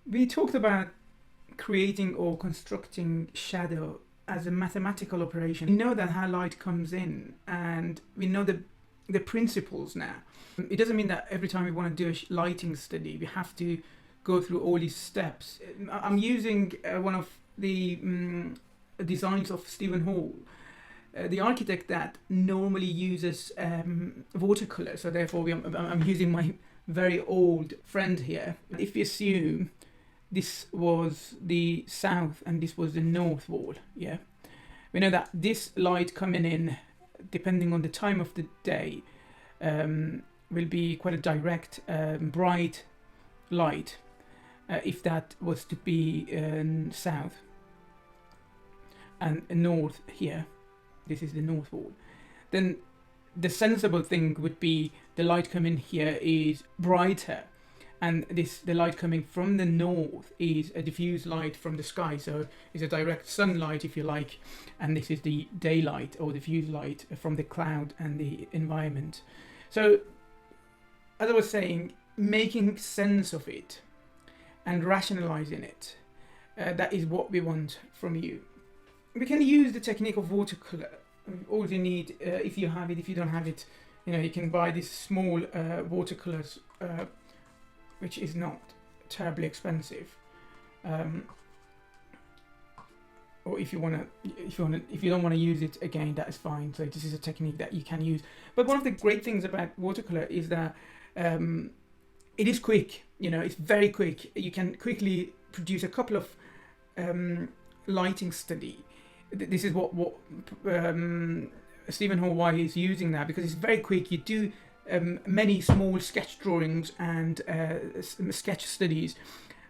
We talked about creating or constructing shadow as a mathematical operation. We know that how light comes in, and we know the principles now. It doesn't mean that every time we want to do a lighting study, we have to go through all these steps. I'm using one of the designs of Stephen Hall, the architect that normally uses watercolor. So therefore, I'm using my very old friend here. If we assume this was the south and this was the north wall, yeah, we know that this light coming in, depending on the time of the day, will be quite a direct, bright light. If that was to be south and north here, this is the north wall, then the sensible thing would be the light coming here is brighter, and the light coming from the north is a diffuse light from the sky, so it's a direct sunlight, if you like, and this is the daylight or diffuse light from the cloud and the environment. So, as I was saying, making sense of it and rationalizing it, that is what we want from you. We can use the technique of watercolor. All you need, if you have it, if you don't have it, you can buy these small watercolors, which is not terribly expensive. Or if you don't want to use it again, that is fine. So this is a technique that you can use. But one of the great things about watercolor is that it is quick. It's very quick. You can quickly produce a couple of lighting study. This is what Stephen Hall, why he's using that, because it's very quick. You do many small sketch drawings and sketch studies,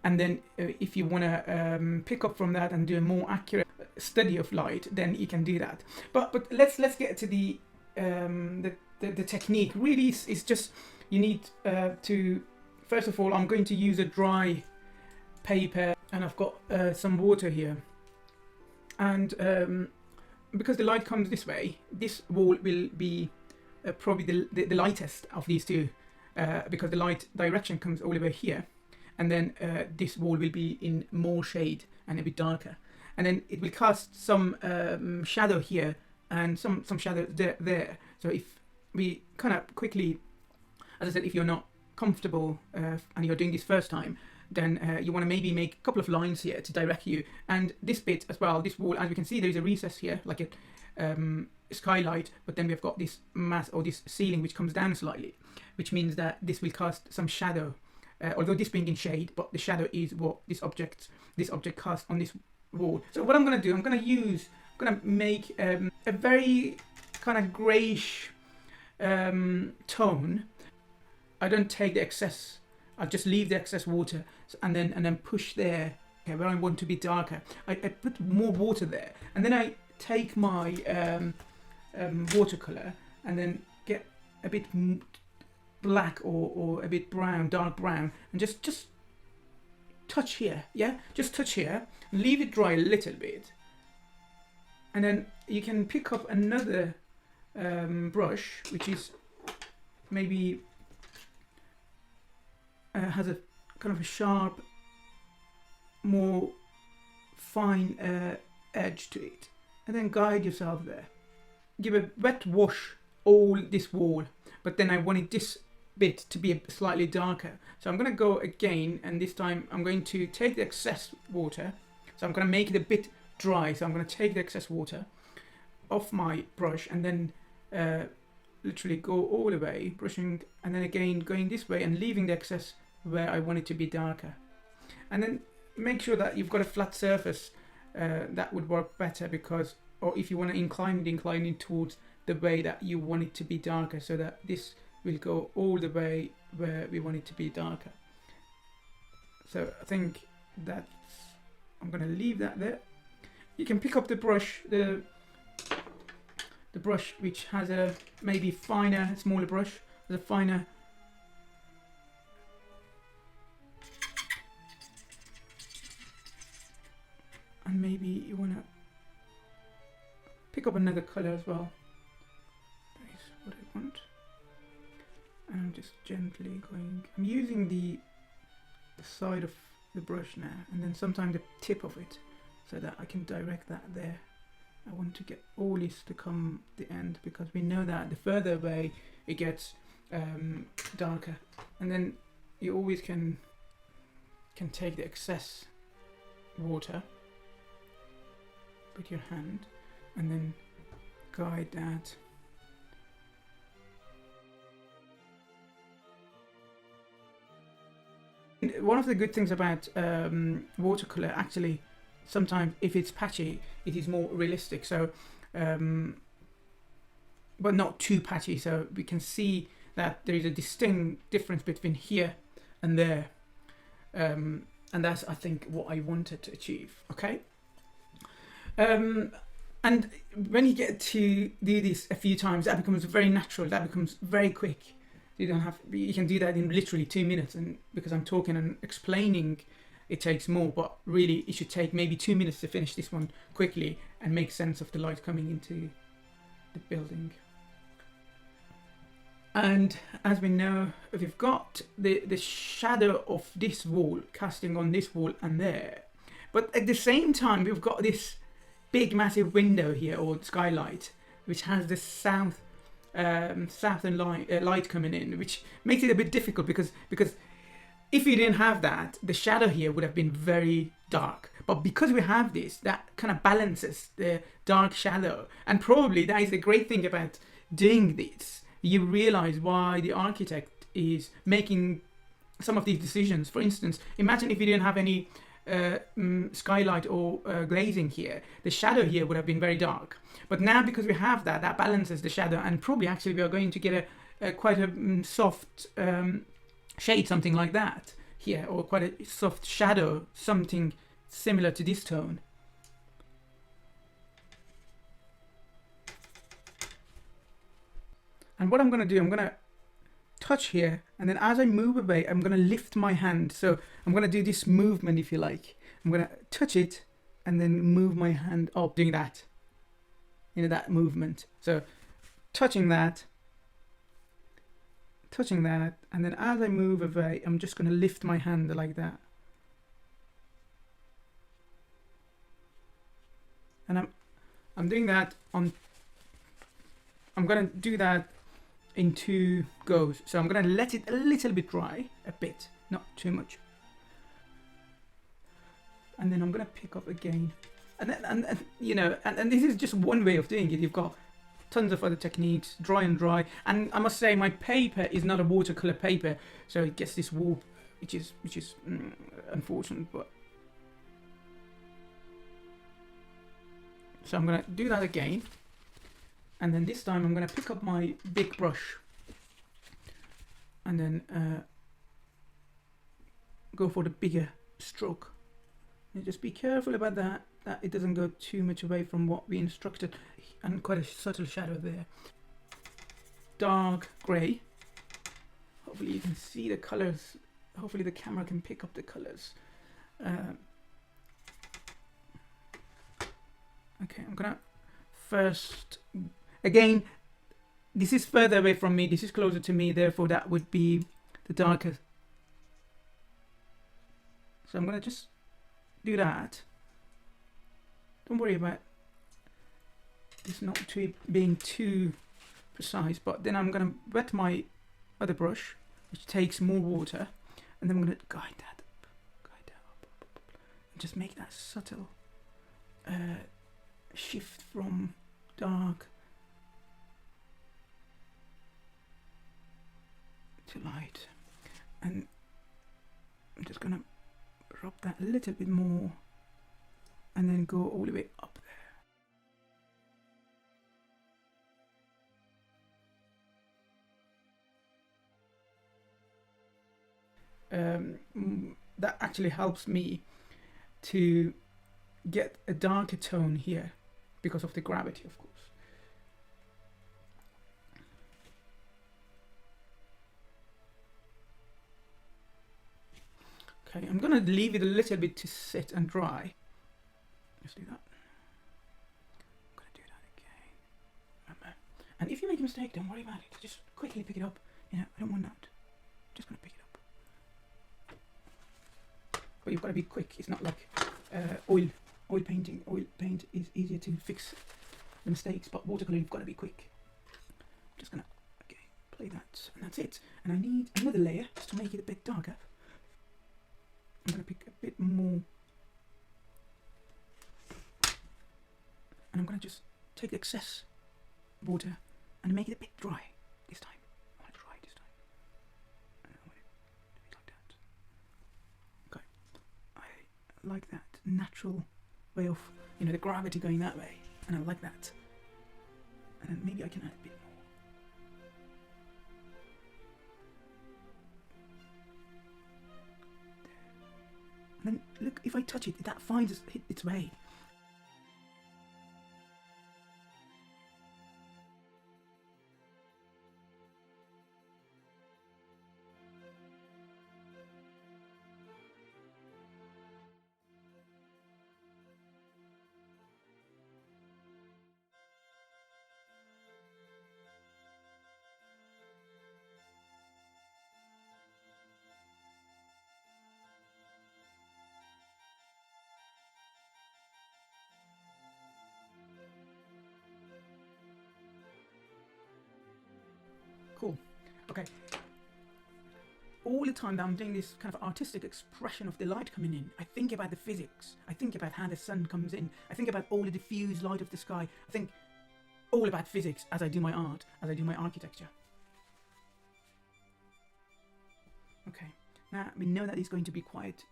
and then if you want to pick up from that and do a more accurate study of light, then you can do that. But let's get to the technique. Really, it's just you need to, first of all, I'm going to use a dry paper, and I've got some water here. And because the light comes this way, this wall will be probably the lightest of these two, because the light direction comes all the way here, and then this wall will be in more shade and a bit darker, and then it will cast some shadow here and some shadow there. So if we kind of quickly, as I said, if you're not comfortable and you're doing this first time, then you want to maybe make a couple of lines here to direct you. And this bit as well, this wall, as we can see, there is a recess here, like a skylight, but then we've got this mass or this ceiling which comes down slightly, which means that this will cast some shadow, although this being in shade, but the shadow is what this object casts on this wall. So what I'm going to do, I'm going to make a very kind of greyish tone. I don't take the excess. I'll just leave the excess water, and then push there. Okay, where I want to be darker, I put more water there, and then I take my watercolor and then get a bit black or a bit brown, dark brown, and just touch here. Yeah, just touch here. Leave it dry a little bit, and then you can pick up another brush, which is maybe has a kind of a sharp, more fine edge to it, and then guide yourself there. Give a wet wash all this wall, but then I wanted this bit to be slightly darker, so I'm going to go again, and this time I'm going to take the excess water, so I'm going to make it a bit dry, so I'm going to take the excess water off my brush, and then literally go all the way, brushing, and then again going this way and leaving the excess where I want it to be darker. And then make sure that you've got a flat surface. That would work better, because, or if you want to incline it towards the way that you want it to be darker, so that this will go all the way where we want it to be darker. So I think that's, I'm going to leave that there. You can pick up the brush, the brush which has a maybe finer, smaller brush, with a finer and maybe you want to pick up another color as well. That is what I want. And I'm just gently going, I'm using the side of the brush now, and then sometimes the tip of it, so that I can direct that there. I want to get all this to come the end, because we know that the further away it gets darker, and then you always can take the excess water with your hand and then guide that. One of the good things about watercolor, actually, sometimes if it's patchy, it is more realistic. So, but not too patchy. So we can see that there is a distinct difference between here and there, and that's, I think, what I wanted to achieve. Okay. And when you get to do this a few times, that becomes very natural. That becomes very quick. You can do that in literally 2 minutes, and because I'm talking and explaining, it takes more, but really it should take maybe 2 minutes to finish this one quickly and make sense of the light coming into the building. And as we know, we've got the shadow of this wall casting on this wall and there, but at the same time we've got this big massive window here, or skylight, which has the southern light coming in, which makes it a bit difficult, because if you didn't have that, the shadow here would have been very dark. But because we have this, that kind of balances the dark shadow. And probably that is the great thing about doing this. You realize why the architect is making some of these decisions. For instance, imagine if you didn't have any skylight or glazing here, the shadow here would have been very dark. But now, because we have that, that balances the shadow, and probably actually we are going to get a quite a soft shade, something like that here, or quite a soft shadow, something similar to this tone. And what I'm going to do, I'm going to touch here, and then as I move away, I'm going to lift my hand. So I'm going to do this movement, if you like. I'm going to touch it and then move my hand up, doing that, that movement. So touching that, and then as I move away, I'm just going to lift my hand like that. And I'm doing that on, I'm going to do that in 2 goes. So I'm going to let it a little bit dry, a bit, not too much. And then I'm going to pick up again. And this is just one way of doing it. You've got tons of other techniques, dry and dry. And I must say, my paper is not a watercolor paper, so it gets this warp, which is unfortunate. But so I'm going to do that again. And then this time I'm going to pick up my big brush and then go for the bigger stroke. And just be careful about that it doesn't go too much away from what we instructed, and quite a subtle shadow there. Dark grey. Hopefully you can see the colours. Hopefully the camera can pick up the colours. Okay, I'm going to first... Again, this is further away from me, this is closer to me, therefore that would be the darker. So I'm going to just do that. Don't worry about this not being too precise, but then I'm going to wet my other brush, which takes more water, and then I'm going to guide that up, and just make that subtle shift from dark to light, and I'm just gonna rub that a little bit more and then go all the way up there. That actually helps me to get a darker tone here because of the gravity, of course. Okay, I'm going to leave it a little bit to sit and dry. Let's do that. I'm going to do that again. And if you make a mistake, don't worry about it. Just quickly pick it up. I don't want that. Just going to pick it up. but you've got to be quick. It's not like oil painting. Oil paint is easier to fix the mistakes, but watercolor you've got to be quick. I'm just gonna play that, and that's it. And I need another layer just to make it a bit darker. I'm gonna pick a bit more, and I'm gonna just take the excess water and make it a bit dry this time. I want it dry this time. And I want it to be like that. Okay. I like that natural way of, the gravity going that way, and I like that. And then maybe I can add a bit more. There. And then look, if I touch it, that finds its way. Cool. Okay. All the time that I'm doing this kind of artistic expression of the light coming in, I think about the physics. I think about how the sun comes in. I think about all the diffused light of the sky. I think all about physics as I do my art, as I do my architecture. Okay. Now we know that it's going to be quite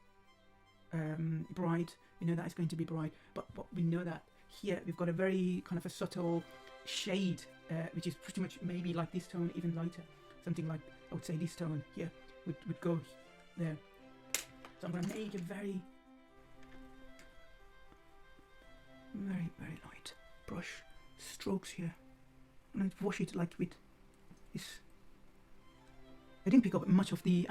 bright. We know that it's going to be bright, but we know that here we've got a very kind of a subtle shade, which is pretty much maybe like this tone, even lighter. Something like, I would say this tone here would go there. So I'm going to make a very, very, very light brush strokes here. I'm going to wash it like with this. I didn't pick up much of the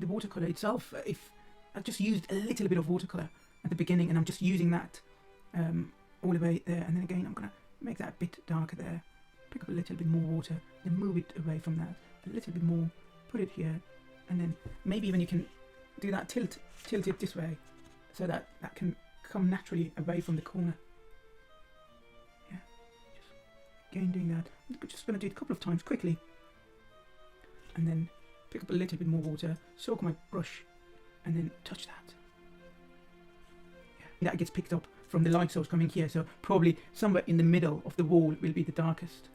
watercolor itself. If I just used a little bit of watercolor at the beginning, and I'm just using that all the way there, and then again I'm gonna make that a bit darker there, pick up a little bit more water, then move it away from that a little bit more, put it here, and then maybe even you can do that tilt it this way, so that can come naturally away from the corner. Yeah, just again doing that. I'm just gonna do it a couple of times quickly, and then pick up a little bit more water, soak my brush, and then touch that. Yeah, that gets picked up from the light source coming here, so probably somewhere in the middle of the wall will be the darkest.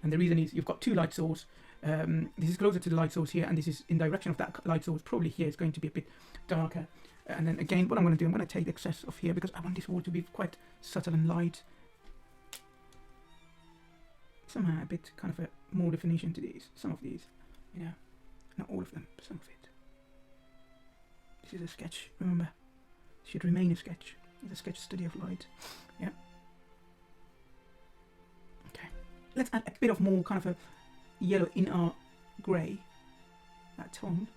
And the reason is you've got two light sources. This is closer to the light source here, and this is in direction of that light source. Probably here it's going to be a bit darker. And then again, what I'm going to do, I'm going to take the excess off here because I want this wall to be quite subtle and light. Somehow a bit kind of a more definition to these. Some of these, not all of them, some of it. This is a sketch, remember. It should remain a sketch. It's a sketch study of light. Yeah. Okay. Let's add a bit of more kind of a yellow in our grey. That tone.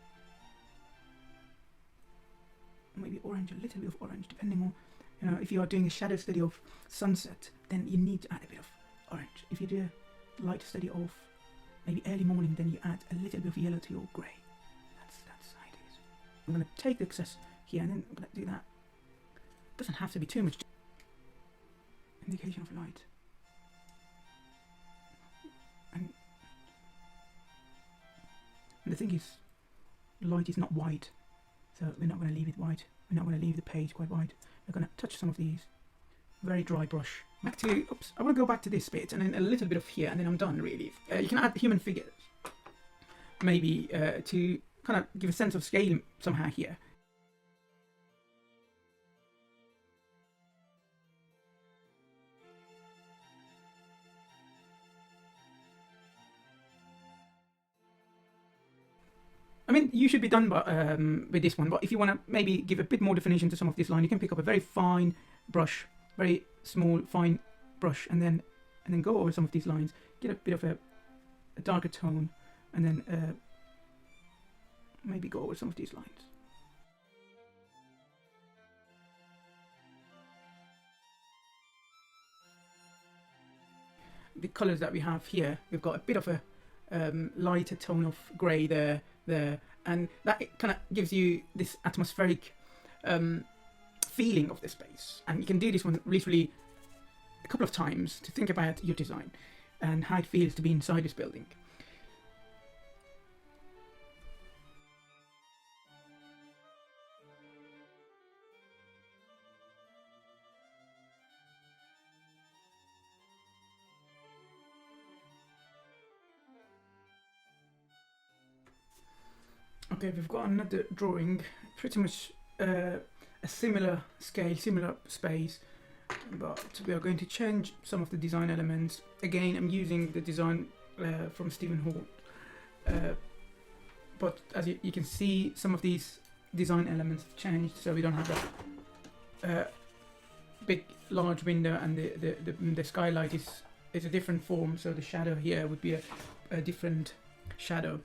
Maybe orange, a little bit of orange, depending on, if you are doing a shadow study of sunset, then you need to add a bit of orange. If you do a light study of maybe early morning, then you add a little bit of yellow to your grey. That's how it is. I'm going to take the excess here, and then I'm going to do that. Doesn't have to be too much. Indication of light. And the thing is, light is not white, so we're not going to leave it white. We're not going to leave the page quite white. We're going to touch some of these. Very dry brush. Back to, I want to go back to this bit, and then a little bit of here, and then I'm done, really. You can add human figures, maybe, to kind of give a sense of scale somehow here. I mean, you should be done with this one, but if you want to maybe give a bit more definition to some of this line, you can pick up a very fine brush, very small, fine brush, and then go over some of these lines, get a bit of a darker tone, and then maybe go over some of these lines. The colours that we have here, we've got a bit of a lighter tone of grey there. there, and that kind of gives you this atmospheric feeling of the space. And you can do this one literally a couple of times to think about your design and how it feels to be inside this building. Okay, we've got another drawing, pretty much a similar scale, similar space, but we are going to change some of the design elements. Again, I'm using the design from Stephen Holt, but as you can see, some of these design elements have changed, so we don't have that big, large window, and the skylight is a different form, so the shadow here would be a different shadow.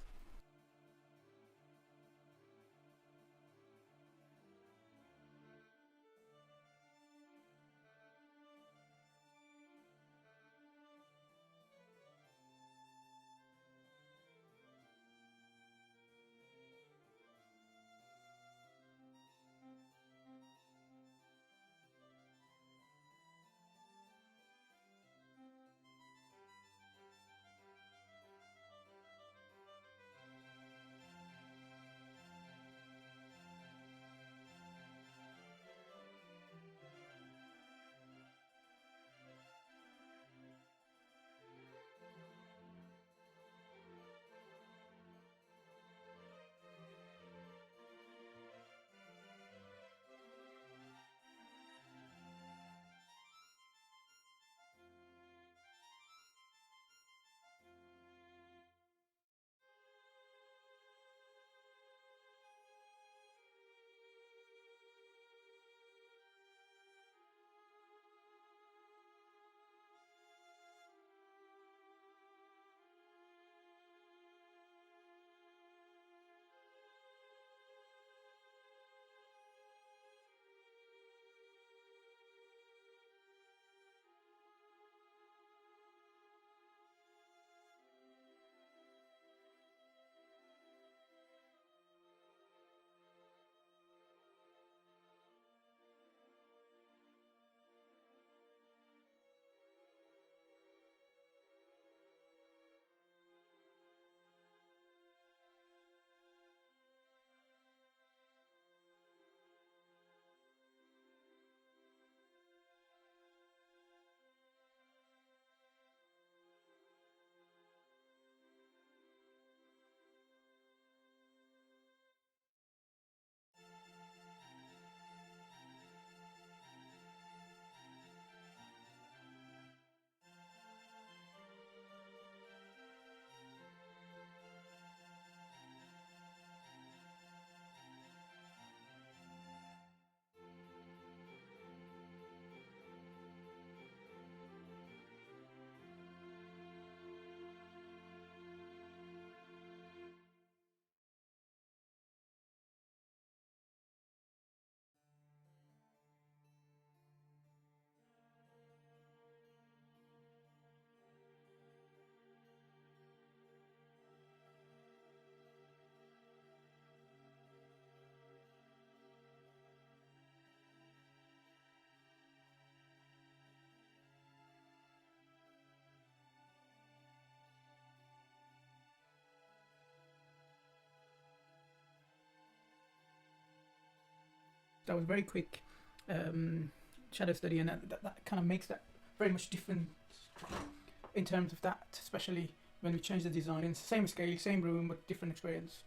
That was very quick shadow study, and that kind of makes that very much different in terms of that, especially when we change the design. It's the same scale, same room, but different experience.